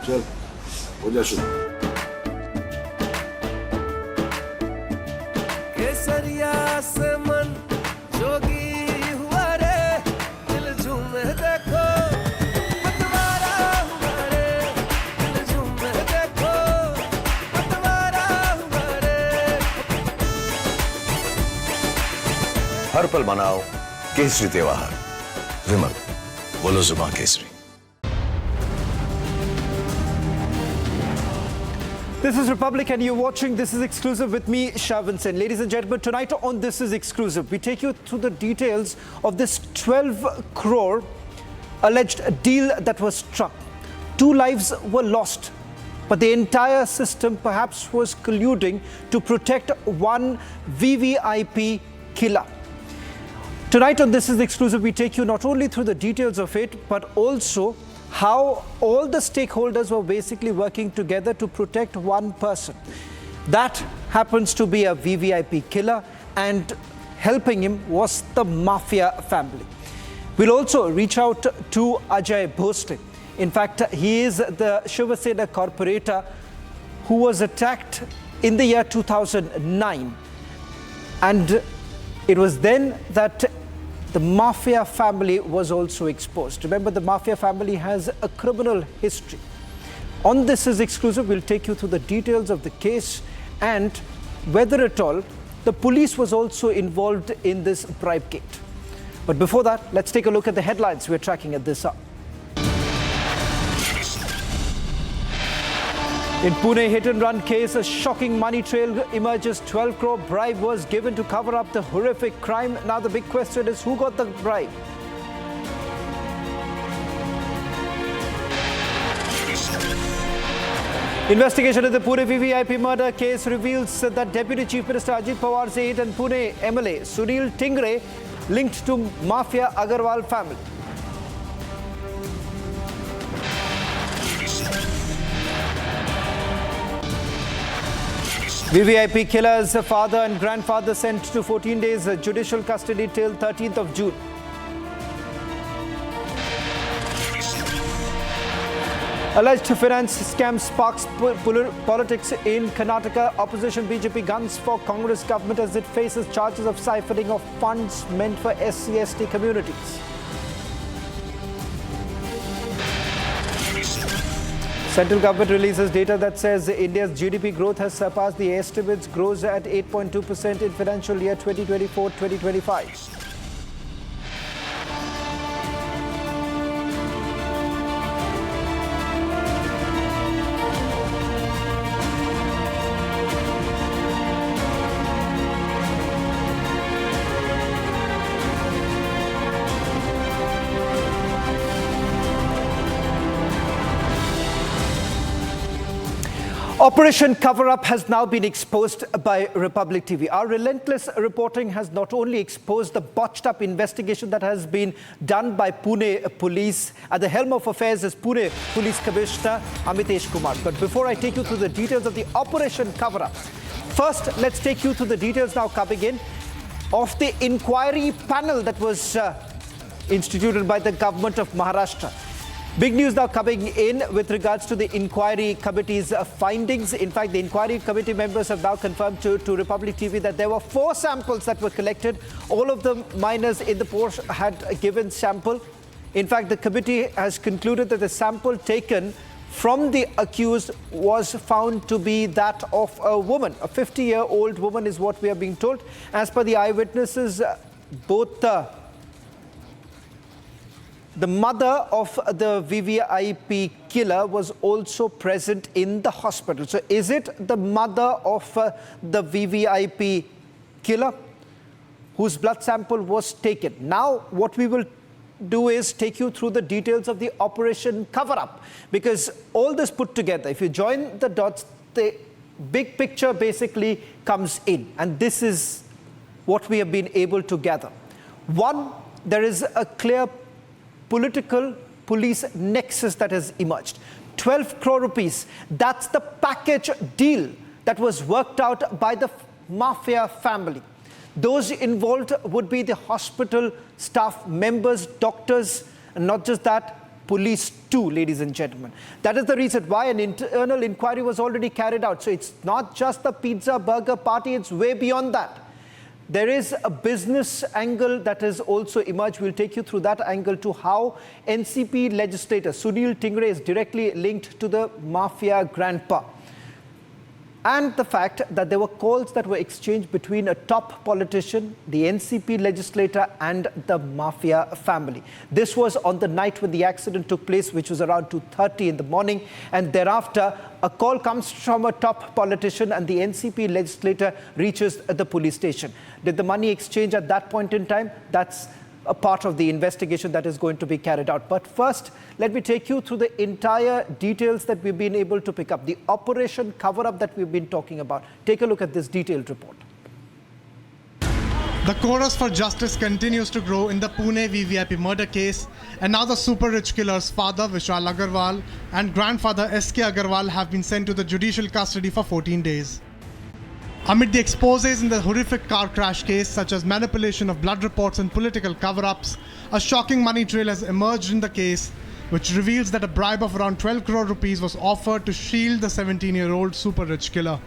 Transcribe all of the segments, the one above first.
चल हो जा शुरू। केसरिया से मन जोगी हुआ रे, दिल झूमे देखो पतवारा हुआ रे, दिल झूमे देखो पतवारा हुआ रे। हर पल मनाओ केसरी त्योहार। विमल, बोलो जुबान Kesari. This is Republic and you're watching This is Exclusive with me, Sharvin Sen. Ladies and gentlemen, tonight on This is Exclusive, we take you through the details of this 12 crore alleged deal that was struck. 2 lives were lost, but the entire system perhaps was colluding to protect one VVIP killer. Tonight on This is Exclusive, we take you not only through the details of it, but also how all the stakeholders were basically working together to protect one person. That happens to be a VVIP killer, and helping him was the mafia family. We'll also reach out to Ajay Bhosle. In fact, he is the Shiva Sena corporator who was attacked in the year 2009. And it was then that the mafia family was also exposed. Remember, the mafia family has a criminal history. On This is Exclusive, we'll take you through the details of the case and whether at all the police was also involved in this bribe gate. But before that, let's take a look at the headlines we're tracking at this hour. In Pune hit-and-run case, a shocking money trail emerges. 12 crore bribe was given to cover up the horrific crime. Now the big question is, who got the bribe? Investigation of the Pune VVIP murder case reveals that Deputy Chief Minister Ajit Pawar's aide and Pune MLA Sunil Tingre linked to Mafia Agarwal family. VVIP killer's father and grandfather sent to 14 days judicial custody till 13th of June. Alleged finance scam sparks politics in Karnataka. Opposition BJP guns for Congress government as it faces charges of siphoning of funds meant for SC/ST communities. Central government releases data that says India's GDP growth has surpassed the estimates, grows at 8.2% in financial year 2024-2025. Operation Cover-Up has now been exposed by Republic TV. Our relentless reporting has not only exposed the botched-up investigation that has been done by Pune Police. At the helm of affairs is Pune Police Commissioner Amitesh Kumar. But before I take you through the details of the Operation Cover-Up, first let's take you through the details now coming in of the inquiry panel that was instituted by the government of Maharashtra. Big news now coming in with regards to the inquiry committee's findings. In fact, the inquiry committee members have now confirmed to Republic TV that there were 4 samples that were collected. All of the minors in the Porsche had given sample. In fact, the committee has concluded that the sample taken from the accused was found to be that of a woman. A 50-year-old woman is what we are being told. As per the eyewitnesses, both the mother of the VVIP killer was also present in the hospital. So is it the mother of the VVIP killer whose blood sample was taken? Now what we will do is take you through the details of the Operation Cover-Up, because all this put together, if you join the dots, the big picture basically comes in, and this is what we have been able to gather. One, there is a clear political police nexus that has emerged. 12 crore rupees, that's the package deal that was worked out by the mafia family. Those involved would be the hospital staff members, doctors, and not just that, police too, ladies and gentlemen. That is the reason why an internal inquiry was already carried out. So it's not just the pizza burger party, it's way beyond that. There is a business angle that has also emerged. We'll take you through that angle to how NCP legislator Sunil Tingre is directly linked to the mafia grandpa. And the fact that there were calls that were exchanged between a top politician, the NCP legislator and the mafia family. This was on the night when the accident took place, which was around 2:30 in the morning. And thereafter, a call comes from a top politician and the NCP legislator reaches the police station. Did the money exchange at that point in time? That's a part of the investigation that is going to be carried out. But first, let me take you through the entire details that we've been able to pick up. The operation cover-up that we've been talking about. Take a look at this detailed report. The chorus for justice continues to grow in the Pune VVIP murder case, and now the super rich killer's father Vishal Agarwal and grandfather SK Agarwal have been sent to the judicial custody for 14 days. Amid the exposés in the horrific car crash case, such as manipulation of blood reports and political cover-ups, a shocking money trail has emerged in the case, which reveals that a bribe of around 12 crore rupees was offered to shield the 17-year-old super rich killer.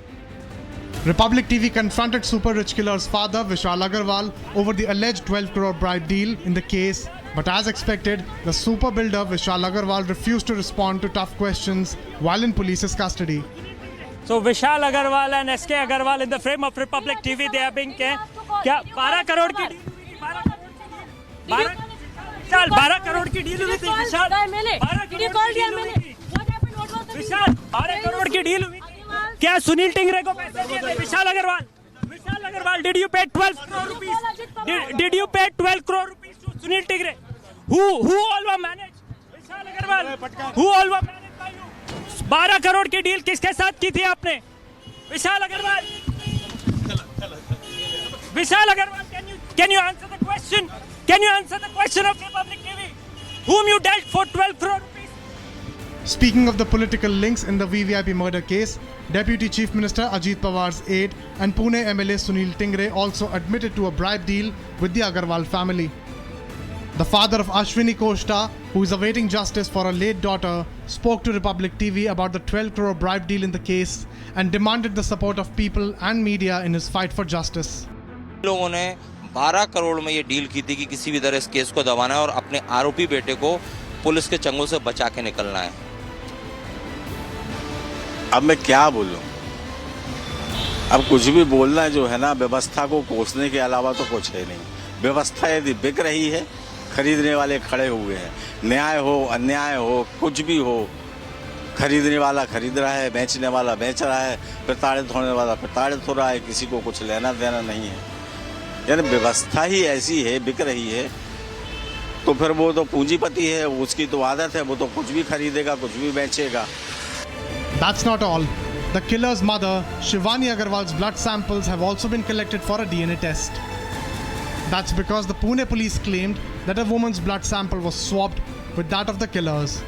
Republic TV confronted super rich killer's father, Vishal Agarwal, over the alleged 12 crore bribe deal in the case, but as expected, the super builder Vishal Agarwal refused to respond to tough questions while in police's custody. So Vishal Agarwal and SK Agarwal in the frame of Republic TV, they are being क्या 12 करोड़ की 12 करोड़ की deal हुई थी विशाल 12 करोड़ की deal हुई क्या सुनील टिंगरे को पैसे दिए थे विशाल Agarwal did you pay 12 crore rupees did you pay 12 crore rupees to Sunil Tingre who all were managed Vishal Agarwal who all were managed by you 12 crore की डील किसके साथ की थी आपने विशाल Agarwal can you answer the question of Republic TV whom you dealt for 12 crore rupees. Speaking of the political links in the VVIP murder case, Deputy Chief Minister Ajit Pawar's aide and Pune MLA Sunil Tingre also admitted to a bribe deal with the Agarwal family. The father of Ashwini Koshta, who is awaiting justice for her late daughter, spoke to Republic TV about the 12 crore bribe deal in the case and demanded the support of people and media in his fight for justice. लोगों ने 12 करोड़ में ये deal की थी कि किसी भी तरह इस केस को दबाना है और अपने आरोपी बेटे को पुलिस के चंगुल से बचा के निकलना है। अब मैं क्या बोलूं? अब कुछ भी बोलना जो है ना, व्यवस्था को कोसने के अलावा तो कुछ है नहीं। व्यवस्था यदि बिक रही है, खरीदने वाले खड़े हुए हैं। न्याय हो अन्याय हो कुछ भी हो, खरीदने वाला खरीद रहा है, बेचने वाला बेच रहा है, प्रताड़ित होने वाला प्रताड़ित हो रहा है, किसी को कुछ लेना देना नहीं है। यानी व्यवस्था ही ऐसी है, बिक रही है, तो फिर वो तो पूंजीपति है, उसकी तो आदत है, वो तो कुछ भी खरीदेगा, कुछ भी बेचेगा। That's not all. The killer's mother, Shivani Agarwal's blood samples have also been collected for a DNA test. That's because the Pune police claimed that a woman's blood sample was swapped with that of the killer's.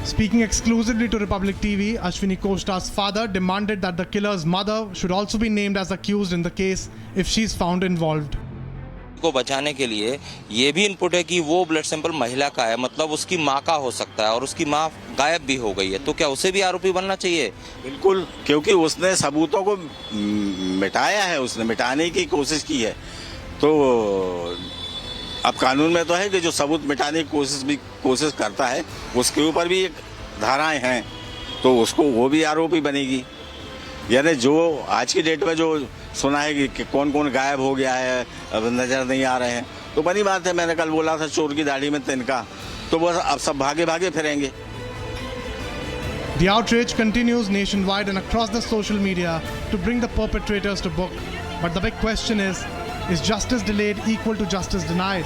Speaking exclusively to Republic TV, Ashwini Koshta's father demanded that the killer's mother should also be named as accused in the case if she's found involved. को बचाने के लिए ये भी input है कि वो blood sample महिला का है, मतलब उसकी माँ का हो सकता है और उसकी माँ गायब भी हो गई है, तो क्या उसे भी आरोपी बनना चाहिए? बिल्कुल, क्योंकि उसने सबूतों को मिटाया है, उसने मिटाने की कोशिश की है। तो अब कानून में तो है कि जो सबूत मिटाने की कोशिश करता है उसके ऊपर भी एक धाराएं हैं, तो उसको वो भी आरोपी बनेगी। यानी जो आज की डेट में जो सुना है कि कौन कौन गायब हो गया है, अब नजर नहीं आ रहे हैं, तो बनी बात है, मैंने कल बोला था चोर की दाढ़ी में तिनका, तो वो अब सब भागे भागे फिरेंगे। The outrage continues nationwide and across the social media to bring the perpetrators to book. But the big question is justice delayed equal to justice denied?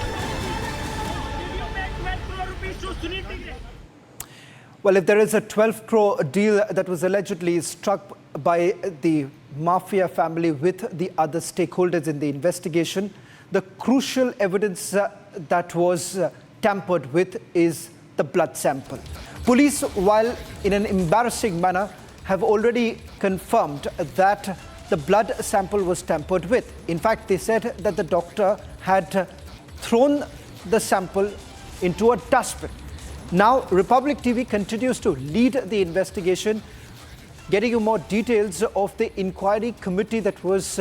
Well, if there is a 12 crore deal that was allegedly struck by the mafia family with the other stakeholders in the investigation, the crucial evidence that was tampered with is the blood sample. Police, while in an embarrassing manner, have already confirmed that the blood sample was tampered with. In fact, they said that the doctor had thrown the sample into a dustbin. Now, Republic TV continues to lead the investigation, getting you more details of the inquiry committee that was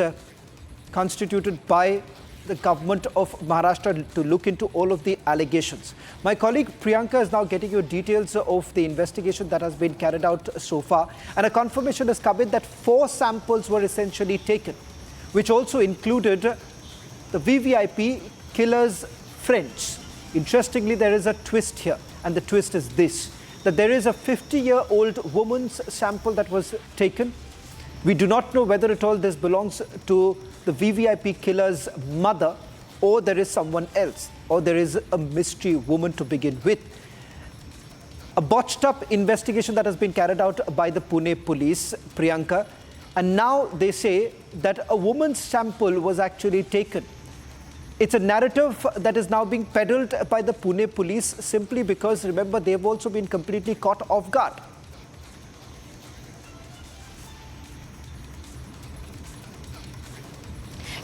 constituted by the government of Maharashtra to look into all of the allegations. My colleague Priyanka is now getting you details of the investigation that has been carried out so far, and a confirmation has come in that 4 samples were essentially taken, which also included the VVIP killer's friends. Interestingly, there is a twist here, and the twist is this, that there is a 50-year-old woman's sample that was taken. We do not know whether at all this belongs to the VVIP killer's mother, or there is someone else, or there is a mystery woman to begin with. A botched up investigation that has been carried out by the Pune police, Priyanka, and now they say that a woman's sample was actually taken. It's a narrative that is now being peddled by the Pune police simply because, remember, they've also been completely caught off guard.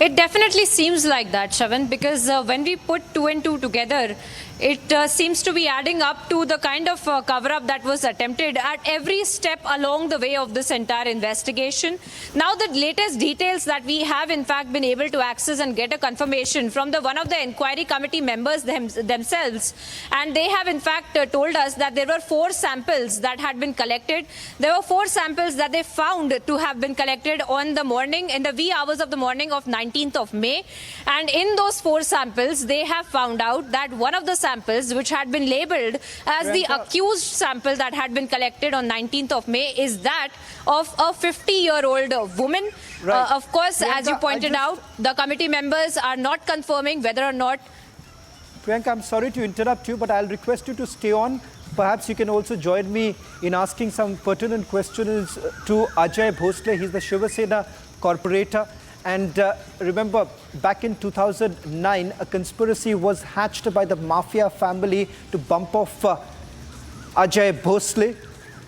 It definitely seems like that, Shravan, because when we put 2 and 2 together, it seems to be adding up to the kind of cover-up that was attempted at every step along the way of this entire investigation. Now, the latest details that we have, in fact, been able to access and get a confirmation from one of the inquiry committee members themselves, and they have, in fact, told us that there were 4 samples that had been collected. There were 4 samples that they found to have been collected in the wee hours of the morning of 19th of May, and in those 4 samples, they have found out that one of the samples, which had been labeled as the accused sample that had been collected on 19th of May, is that of a 50-year-old woman. Right. Of course, Priyanka, as you pointed out, the committee members are not confirming whether or not. Priyanka, I'm sorry to interrupt you, but I'll request you to stay on. Perhaps you can also join me in asking some pertinent questions to Ajay Bhosle. He's the Shiva Sena corporator. And remember, back in 2009, a conspiracy was hatched by the mafia family to bump off Ajay Bhosle.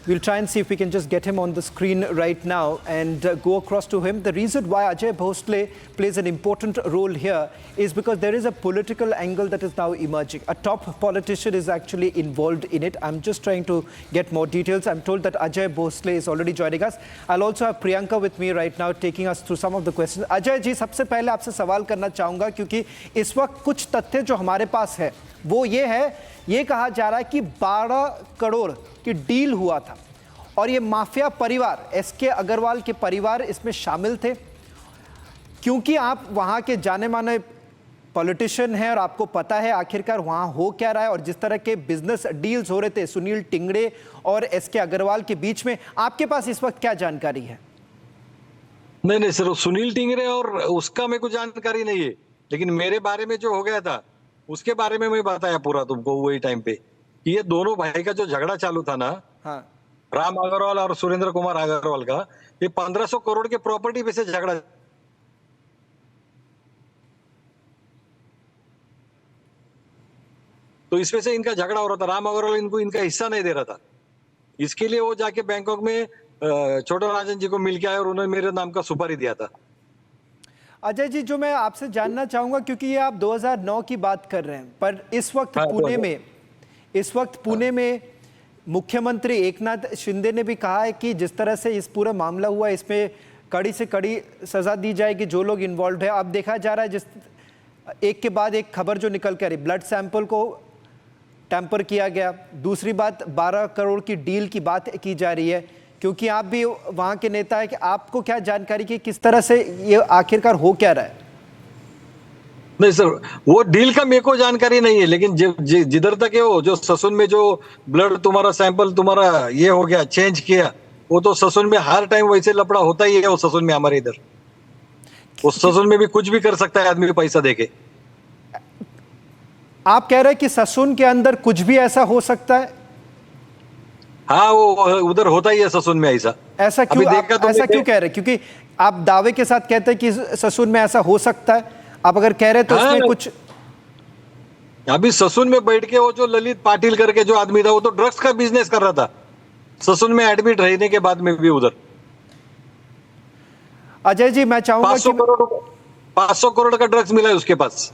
We'll try and see if we can just get him on the screen right now and go across to him. The reason why Ajay Bhosle plays an important role here is because there is a political angle that is now emerging. A top politician is actually involved in it. I'm just trying to get more details. I'm told that Ajay Bhosle is already joining us. I'll also have Priyanka with me right now, taking us through some of the questions. Ajay जी, सबसे पहले आपसे सवाल करना चाहूँगा क्योंकि इस वक्त कुछ तथ्य जो हमारे पास है वो ये है, ये कहा जा रहा है कि 12 करोड़ की डील हुआ था और ये माफिया परिवार, एसके अग्रवाल के परिवार इसमें शामिल थे। क्योंकि आप वहां के जाने माने पॉलिटिशियन हैं और आपको पता है आखिरकार वहां हो क्या रहा है और जिस तरह के बिजनेस डील्स हो रहे थे सुनील टिंगड़े और एसके अग्रवाल के बीच में, आपके पास इस वक्त क्या जानकारी है? नहीं सिर्फ सुनील टिंगरे और उसका मेरे को जानकारी नहीं है, लेकिन मेरे बारे में जो हो गया था उसके बारे में मैं बताया पूरा तुमको वही टाइम पे। ये दोनों भाई का जो झगड़ा चालू था ना, हाँ, राम अग्रवाल और सुरेंद्र कुमार अग्रवाल का, ये 1500 करोड़ के प्रॉपर्टी पे से झगड़ा। तो इसमें से इनका झगड़ा हो रहा था। राम अग्रवाल इनका हिस्सा नहीं दे रहा था, इसके लिए वो जाके बैंकॉक में छोटा राजन जी को मिल के आए और उन्होंने मेरे नाम का सुपारी दिया था। अजय जी, जो मैं आपसे जानना चाहूंगा, क्योंकि ये आप 2009 की बात कर रहे हैं, पर इस वक्त पुणे में मुख्यमंत्री एकनाथ शिंदे ने भी कहा है कि जिस तरह से इस पूरा मामला हुआ इसमें कड़ी से कड़ी सजा दी जाएगी जो लोग इन्वॉल्व है। अब देखा जा रहा है जिस एक के बाद एक खबर जो निकल कर रही, ब्लड सैंपल को टैंपर किया गया, दूसरी बात 12 करोड़ की डील की बात की जा रही है। क्योंकि आप भी वहां के नेता है, कि आपको क्या जानकारी कि किस तरह से ये आखिरकार हो क्या रहा है? नहीं सर, वो डील का मेरे को जानकारी नहीं है, लेकिन जिधर तक है वो जो ससुन में जो ब्लड तुम्हारा सैंपल तुम्हारा ये हो गया चेंज किया, वो तो ससुन में हर टाइम वैसे लफड़ा होता ही है। वो ससुन में हमारे इधर, वो ससुन में भी कुछ भी कर सकता है आदमी पैसा देके। आप कह रहे हैं कि ससुन के अंदर कुछ भी ऐसा हो सकता है? हाँ, वो उधर होता ही है ससुन में ऐसा। ऐसा क्यों कह रहे हैं? क्योंकि आप दावे के साथ कहते हैं कि ससुन में ऐसा हो सकता है, आप अगर कह रहे हैं तो उसमें कुछ। अभी ससुन में बैठ के वो जो ललित पाटिल करके जो आदमी था, वो तो ड्रग्स का बिजनेस कर रहा था ससुन में एडमिट रहने के बाद में भी उधर। अजय जी, मैं चाहूंगा 500 करोड़ का ड्रग्स मिला है उसके पास।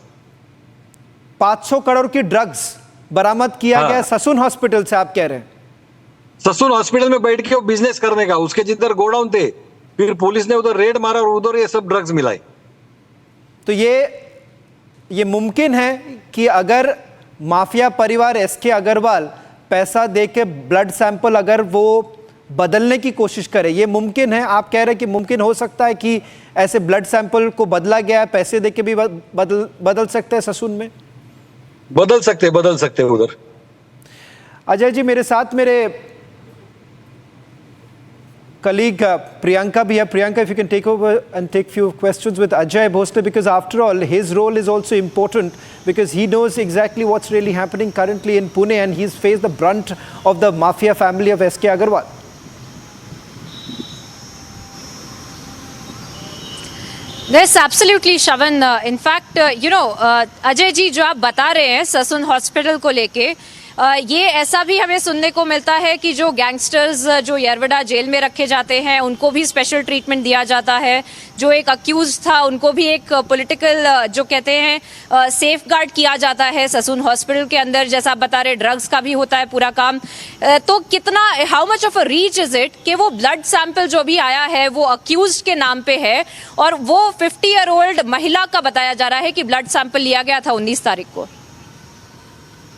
500 करोड़ की ड्रग्स बरामद किया हाँ। गया ससून हॉस्पिटल से, आप कह रहे हैं? ससून हॉस्पिटल में बैठ के वो बिजनेस करने का, उसके जिधर गोडाउन थे, फिर पुलिस ने उधर रेड मारा और उधर ये सब ड्रग्स मिलाए। तो ये मुमकिन है कि अगर माफिया परिवार एसके अग्रवाल पैसा दे के ब्लड सैंपल अगर वो बदलने की कोशिश करे, ये मुमकिन है? आप कह रहे हैं कि मुमकिन हो सकता है कि ऐसे ब्लड सैंपल को बदला गया है, पैसे दे के भी बदल सकते हैं ससून में? बदल सकते उधर। अजय जी, मेरे साथ मेरे colleague Priyanka bhi hai. Priyanka, if you can take over and take few questions with Ajay Bhosle, because after all his role is also important, because he knows exactly what's really happening currently in Pune and he's faced the brunt of the mafia family of SK Agarwal. Yes, absolutely, Shravan. In fact, Ajay ji जो आप बता रहे हैं Sassoon hospital को लेके, ये ऐसा भी हमें सुनने को मिलता है कि जो गैंगस्टर्स जो यरवड़ा जेल में रखे जाते हैं उनको भी स्पेशल ट्रीटमेंट दिया जाता है। जो एक अक्यूज था उनको भी एक पॉलिटिकल जो कहते हैं सेफ गार्ड किया जाता है ससून हॉस्पिटल के अंदर। जैसा आप बता रहे, ड्रग्स का भी होता है पूरा काम। तो कितना, how much of a reach is it कि वो ब्लड सैंपल जो भी आया है वो अक्यूज के नाम पे है और वो 50-year-old महिला का बताया जा रहा है कि ब्लड सैंपल लिया गया था 19 तारीख को।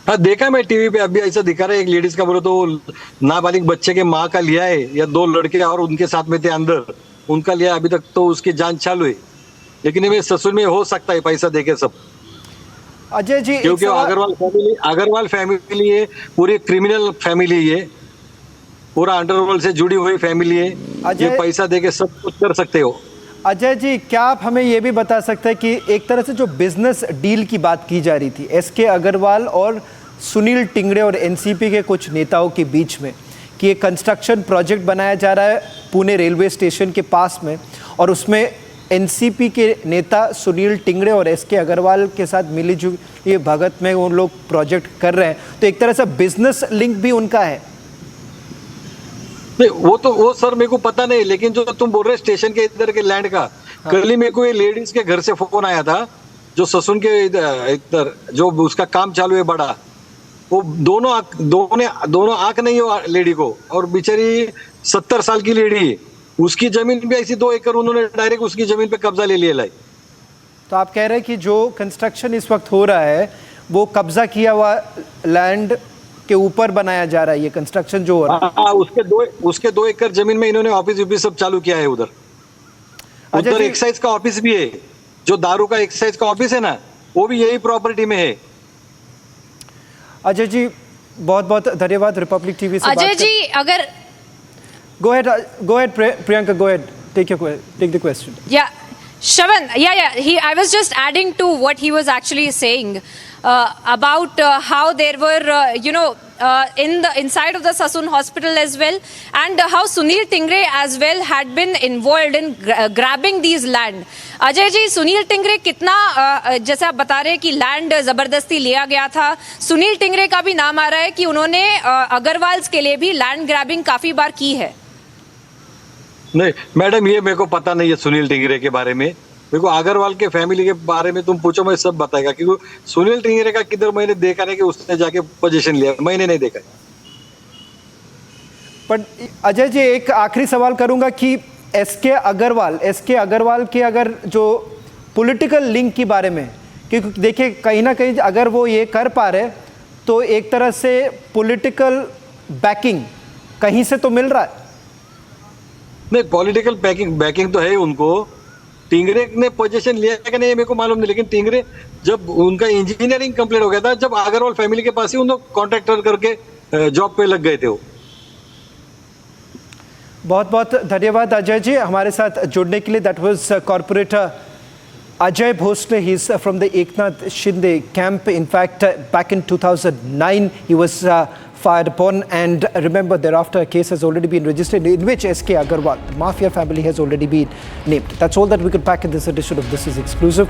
हाँ, देखा मैं टीवी पे, अभी ऐसा दिखा रहा है एक लेडीज का, बोलो तो नाबालिग बच्चे के माँ का लिया है या 2 लड़के और उनके साथ में थे अंदर, उनका लिया। अभी तक तो उसकी जांच चालू है, लेकिन ये ससुर में हो सकता है पैसा देके सब। अजय जी, क्योंकि अग्रवाल फैमिली है, पूरी क्रिमिनल फैमिली है, पूरा अंडरवर्ल्ड से जुड़ी हुई फैमिली है। ये पैसा देके सब कुछ कर सकते हो। अजय जी, क्या आप हमें ये भी बता सकते हैं कि एक तरह से जो बिजनेस डील की बात की जा रही थी एसके अग्रवाल और सुनील टिंगरे और एनसीपी के कुछ नेताओं के बीच में, कि एक कंस्ट्रक्शन प्रोजेक्ट बनाया जा रहा है पुणे रेलवे स्टेशन के पास में और उसमें एनसीपी के नेता सुनील टिंगरे और एसके अग्रवाल के साथ मिलीजुली भगत में वो लोग प्रोजेक्ट कर रहे हैं, तो एक तरह से बिजनेस लिंक भी उनका है? नहीं, वो सर मेरे को पता नहीं, लेकिन जो तुम बोल रहे स्टेशन के इधर के लैंड का, कल ही मेरे को ये लेडीज के घर से फोन आया था जो ससून के इधर जो उसका काम चालू है बड़ा, वो दोनों आंख नहीं हो लेडी को, और बेचारी 70 साल की लेडी है, उसकी जमीन भी ऐसी 2 एकड़ उन्होंने डायरेक्ट उसकी जमीन पे कब्जा ले लिया। तो आप कह रहे हैं कि जो कंस्ट्रक्शन इस वक्त हो रहा है वो कब्जा किया हुआ लैंड के ऊपर बनाया जा रहा है, ये कंस्ट्रक्शन जो हो रहा है? हाँ, उसके 2 एकड़ जमीन में इन्होंने ऑफिस सब चालू किया है। उधर एक्साइज का ऑफिस भी है, जो दारू का एक्साइज का ऑफिस है ना, वो भी यही प्रॉपर्टी में है। अजय जी, बहुत बहुत धन्यवाद रिपब्लिक टीवी से। अजय जी, अगर go ahead Priyanka, go ahead, take the question. Yeah, Shravan, I was just adding to what he was actually saying about how there were in the inside of the Sassoon hospital as well, and how Sunil Tingre as well had been involved in grabbing these land. Ajay ji, Sunil Tingre कितना, जैसे आप बता रहे हैं कि land जबरदस्ती लिया गया था, सुनील टिंगरे का भी नाम आ रहा है कि उन्होंने अग्रवाल्स के लिए भी लैंड ग्रैबिंग काफी बार की है। नहीं मैडम, ये मेरे को पता नहीं है सुनील टिंगरे के बारे में। मेरे को अग्रवाल के फैमिली के बारे में तुम पूछो, मैं सब बताएगा, क्योंकि सुनील टिंगरे का किधर मैंने देखा नहीं कि उसने जाके पोजीशन लिया, मैंने नहीं देखा। पर अजय जी, एक आखिरी सवाल करूंगा कि एसके अग्रवाल के अगर जो पॉलिटिकल लिंक के बारे में, क्योंकि देखिए कहीं ना कहीं अगर वो ये कर पा रहे तो एक तरह से पॉलिटिकल बैकिंग कहीं से तो मिल रहा है। नहीं, पॉलिटिकल बैकिंग तो है उनको। टिंगरे ने पोजीशन लिया कि नहीं मेरे को मालूम नहीं, लेकिन टिंगरे जब उनका इंजीनियरिंग कंप्लीट हो गया था, जब अग्रवाल फैमिली के पास ही उन लोग कॉन्ट्रैक्टर करके जॉब पे लग गए थे वो। बहुत बहुत धन्यवाद अजय जी हमारे साथ जुड़ने के लिए। That was corporator Ajay Bhosle. He's from the Eknath Shinde camp. In fact, back in 2009, he was fired upon, and remember, thereafter a case has already been registered in which SK Agarwal, the mafia family, has already been named. That's all that we could pack in this edition of This Is Exclusive.